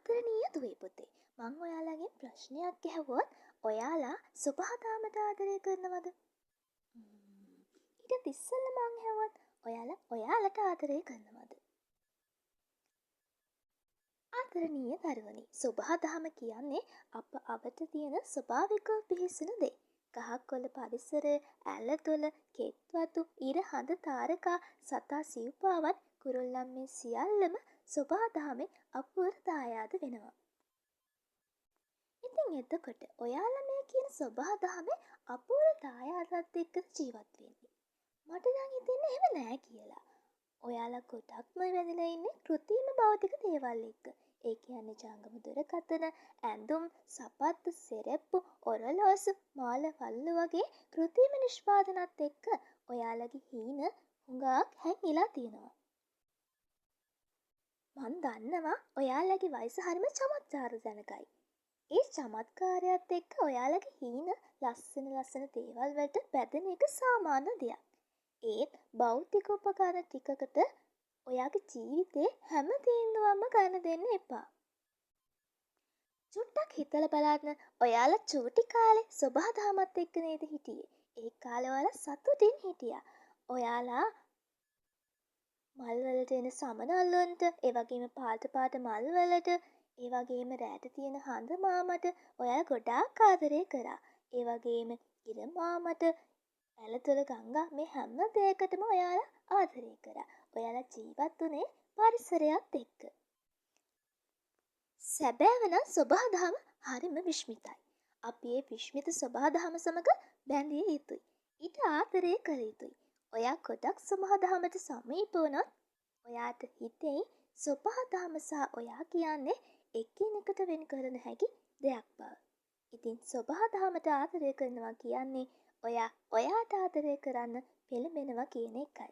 ආදරණීය දුවේ පුතේ, මං ඔයාලගෙන් ප්‍රශ්නයක් ඇහුවොත් ඔයාලා සුභහදාමට ආදරය කරනවද? ඊට ඉස්සෙල්ලා මං ඇහුවොත් ඔයාලා ඔයාලට ආදරය කරනවද? ආදරණීය දරුවනි, සුභහදාම කියන්නේ අප අවට තියෙන ස්වභාවිකව පිහිසුණු දේ. ගහක් කොළ පරිසරය, ඇල තුළ කෙත්වතු, ඉර හඳ තාරකා, සතා සිව්පාවත්, කුරුල්ලන් මේ සියල්ලම සුභහදාමේ අපූර්ව දායාද වෙනවා. ඉතින් එතකොට ඔයාලා මේ කියන සුභහදාමේ අපූර්ව දායාදත් එක්ක ජීවත් වෙන්නේ. මට නම් හිතෙන්නේ එහෙම නෑ කියලා. ඔයාලා ගොඩක්ම වැදිලා ඉන්නේ කෘත්‍රිම භෞතික දේවල් එක්ක. ඒ කියන්නේ ජංගම දුරකථන, ඇඳුම්, සපත්තු, සෙරෙප්පු, ඔරලෝසු, මාල වල්ලු වගේ කෘත්‍රිම නිෂ්පාදනත් එක්ක ඔයාලගේ හීන හුඟක් හැංගිලා තියෙනවා. මන් දන්නවා ඔයාලගේ වයස හරිම චමත්කාරජනකයි. ඒ චමත්කාරයත් එක්ක ඔයාලගේ හීන ලස්සන දේවල් වලට බැඳෙන එක සාමාන්‍ය දෙයක්. ඒත් භෞතික උපකරණ ටිකකට ඔයාගේ ජීවිතේ හැම තීන්දුවක්ම ගන්න දෙන්න එපා. චුට්ටක් හිතලා බලන්න, ඔයාලා චූටි කාලේ සුභහදාමත් එක්ක නේද හිටියේ? ඒ කාලේ ඔයාලා සතුටින් හිටියා. ඔයාලා මල් වලට එන සමනල්ලොන්ට, ඒ වගේම පාට මල් වලට, ඒ වගේම රැට තියෙන හඳ මාමට ඔයාලා ගොඩාක් ආදරය කරා. ඒ වගේම ඉර මාමට, ඇලතුළ ගංගා මේ හැම දෙයකටම ඔයාලා ආදරය කරා. ඔයාලා ජීවත් වුණේ පරිසරයත් එක්ක. සැබෑවනම් සුභහදාම හරිම විශ්මිතයි. අපි ඒ විශ්මිත සුභහදාම සමග බැඳිය යුතුයි. ඊට ආදරය කළ යුතුයි. ඔයා ගොඩක් සුභහදාමට සමීප වුණොත් ඔයාට හිතෙයි සුභහදාම සහ ඔයා කියන්නේ එකිනෙකට වෙන් කරන්න හැකි දෙයක් බව. ඉතින් සුභහදාමට ආදරය කරනවා කියන්නේ ඔයා ඔයාට ආදරය කරන්න පෙළඹෙනවා කියන එකයි.